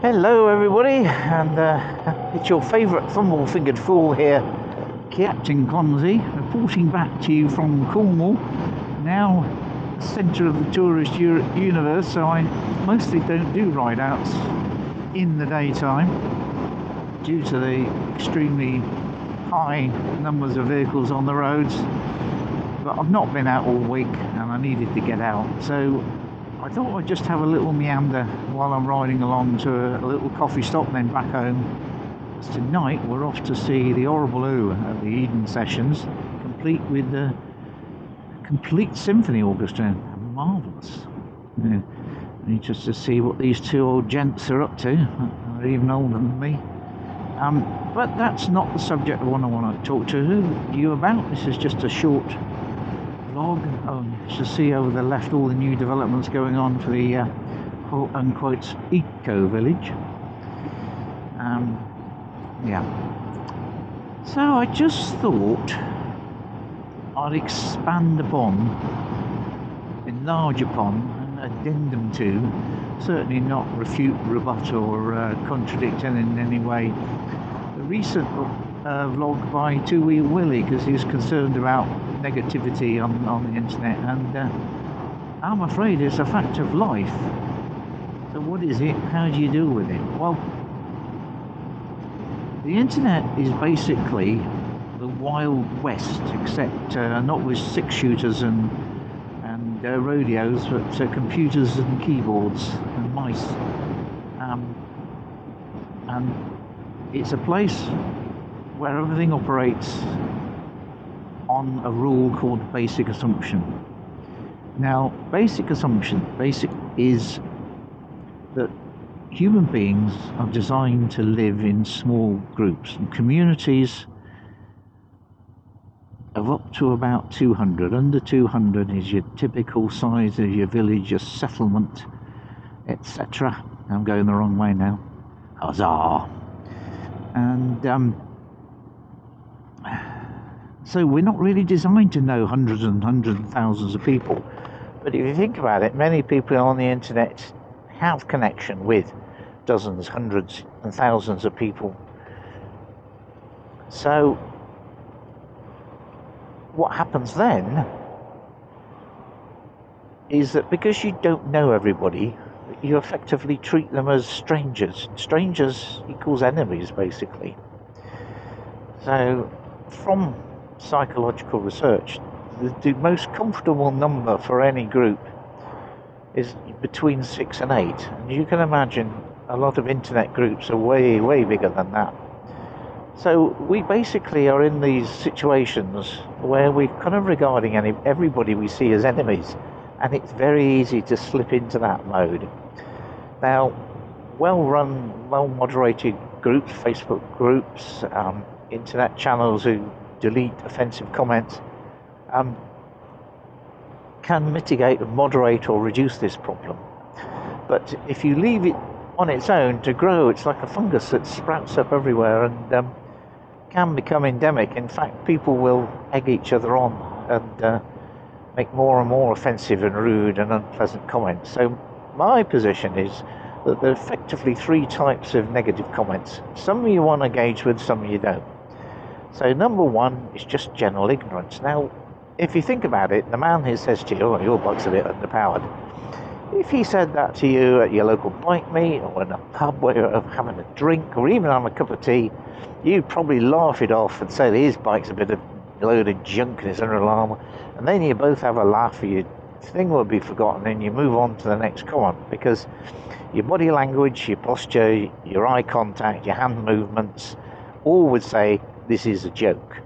Hello everybody, and it's your favourite thumble-fingered fool here, Captain Clumsy, reporting back to you from Cornwall, now the centre of the tourist universe, so I mostly don't do ride-outs in the daytime due to the extremely high numbers of vehicles on the roads, but I've not been out all week and I needed to get out, so I thought I'd just have a little meander while I'm riding along to a little coffee stop and then back home. As tonight we're off to see the Horrible Who at the Eden Sessions, complete with a complete symphony orchestra. Marvellous. Yeah. Just to see what these two old gents are up to. They're even older than me. But that's not the subject of what I want to talk to you about. This is just a short vlog. You should see over the left all the new developments going on for the quote unquote eco village. Yeah. So I just thought I'd expand upon, enlarge upon, and addendum to, certainly not refute, rebut, or contradict in any way, the recent vlog by Two Wheel Willie, because he's concerned about negativity on the internet, and I'm afraid it's a fact of life. So what is it? How do you deal with it? Well, the internet is basically the Wild West, except not with 6-shooters and radios, but computers and keyboards and mice. And it's a place where everything operates on a rule called basic assumption. Now, basic is that human beings are designed to live in small groups and communities of up to about 200. Under 200 is your typical size of your village, your settlement, etc. I'm going the wrong way now. Huzzah! And so we're not really designed to know hundreds and thousands of people. But if you think about it, many people on the internet have connection with dozens, hundreds and thousands of people. So what happens then is that because you don't know everybody, you effectively treat them as strangers. Strangers equals enemies, basically. So from psychological research, the most comfortable number for any group is between 6 and 8, and you can imagine a lot of internet groups are way bigger than that. So we basically are in these situations where we're kind of regarding everybody we see as enemies, and it's very easy to slip into that mode. Now, well-run, well-moderated groups, Facebook groups, internet channels who delete offensive comments, can mitigate, moderate, or reduce this problem. But if you leave it on its own to grow, it's like a fungus that sprouts up everywhere and can become endemic. In fact, people will egg each other on and make more and more offensive and rude and unpleasant comments. So my position is that there are effectively 3 types of negative comments. Some you want to engage with, some you don't. So number 1 is just general ignorance. Now, if you think about it, the man who says to you, "Oh, your bike's a bit underpowered," if he said that to you at your local bike meet or in a pub where you're having a drink or even having a cup of tea, you'd probably laugh it off and say that his bike's a bit of load of junk and it's under alarm, and then you both have a laugh, your thing will be forgotten and you move on to the next comment, because your body language, your posture, your eye contact, your hand movements all would say this is a joke.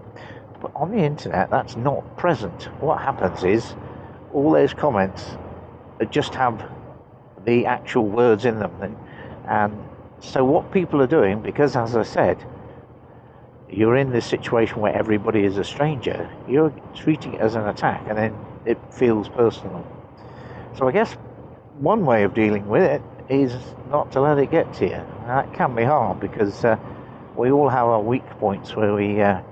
But on the internet, that's not present. What happens is all those comments just have the actual words in them, and so what people are doing, because as I said, you're in this situation where everybody is a stranger, you're treating it as an attack, and then it feels personal. So I guess one way of dealing with it is not to let it get to you. Now, that can be hard because we all have our weak points where we have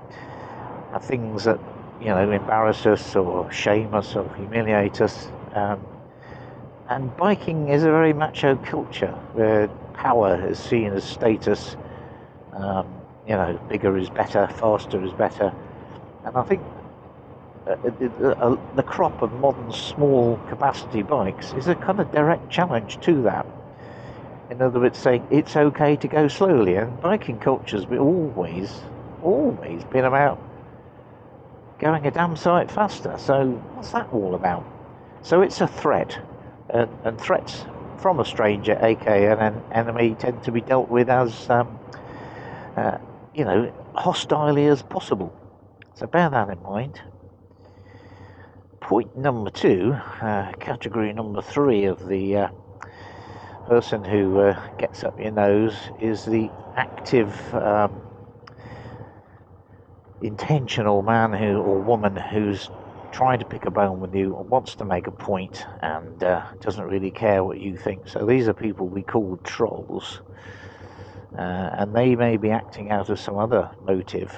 things that, embarrass us or shame us or humiliate us. And biking is a very macho culture where power is seen as status. Bigger is better, faster is better. And I think the crop of modern small capacity bikes is a kind of direct challenge to that. In other words, saying it's okay to go slowly, and biking culture's always been about going a damn sight faster. So what's that all about? So it's a threat, and threats from a stranger, aka an enemy, tend to be dealt with as hostilely as possible. So bear that in mind. Point number 2, category number 3 of the person who gets up your nose is the active, intentional man or woman who's trying to pick a bone with you or wants to make a point and doesn't really care what you think. So these are people we call trolls, and they may be acting out of some other motive,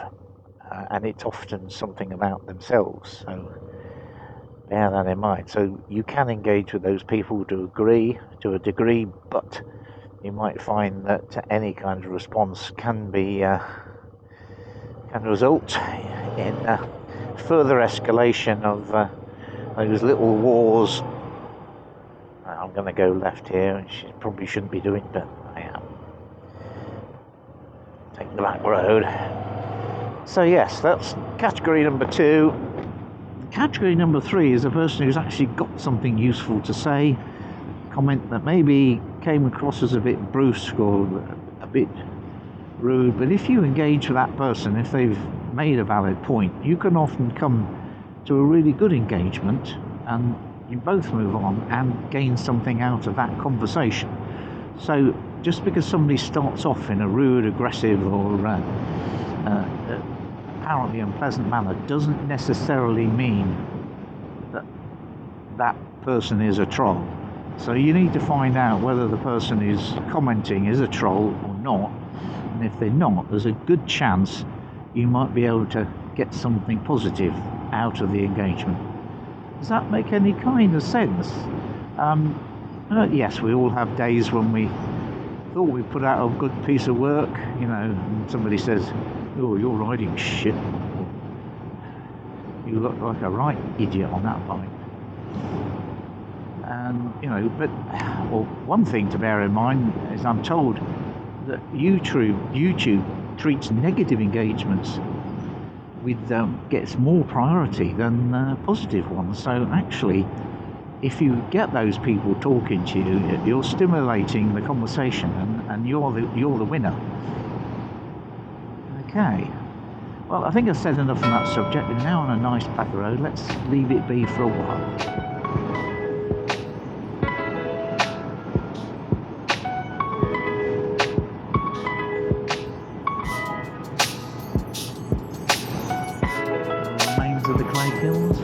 and it's often something about themselves. So bear that in mind. So you can engage with those people to a degree, but you might find that any kind of response can result in further escalation of those little wars. I'm going to go left here, which probably shouldn't be doing, but I am. Take the back road. So yes, that's category number 2. Category number 3 is a person who's actually got something useful to say, comment that maybe came across as a bit brusque or a bit rude, but if you engage with that person, if they've made a valid point, you can often come to a really good engagement, and you both move on and gain something out of that conversation. So just because somebody starts off in a rude, aggressive, or apparently unpleasant manner doesn't necessarily mean that that person is a troll. So you need to find out whether the person who's commenting is a troll or not, and if they're not, there's a good chance you might be able to get something positive out of the engagement. Does that make any kind of sense? Yes, we all have days when we thought we put out a good piece of work, and somebody says, "Oh, you're riding shit. You look like a right idiot on that bike." And, one thing to bear in mind is I'm told that YouTube treats negative engagements gets more priority than positive ones. So actually, if you get those people talking to you, you're stimulating the conversation, and you're the winner. Okay. Well, I think I've said enough on that subject. We're now on a nice back road. Let's leave it be for a while. Remains of the clay kilns.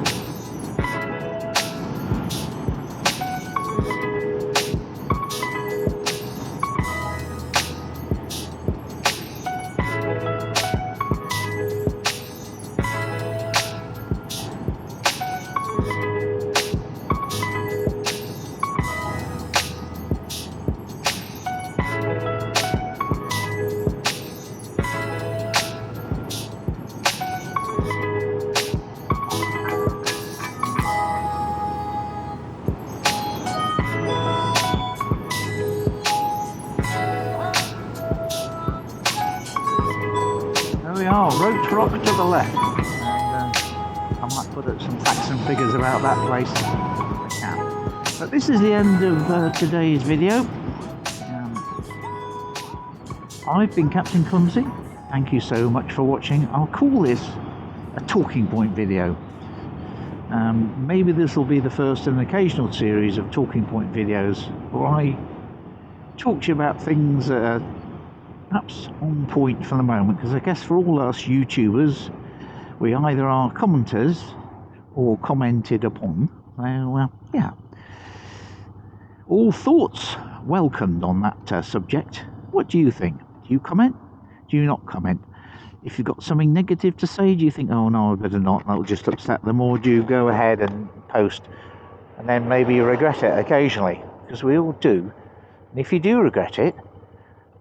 Road to Rock to the left, and I might put up some facts and figures about that place if I can. But this is the end of today's video. I've been Captain Clumsy. Thank you so much for watching. I'll call this a talking point video. Maybe this will be the first in an occasional series of talking point videos where I talk to you about things that are perhaps on point for the moment, because I guess for all us YouTubers, we either are commenters or commented upon. So, yeah. All thoughts welcomed on that subject. What do you think? Do you comment? Do you not comment? If you've got something negative to say, do you think, oh no, I better not, that'll just upset them, or do you go ahead and post and then maybe you regret it occasionally, because we all do. And if you do regret it,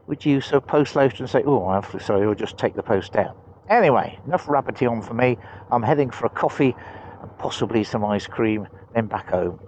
would you sort of post later and say, oh, I'm sorry, or just take the post down? Anyway, enough rabbiting on for me. I'm heading for a coffee and possibly some ice cream, then back home.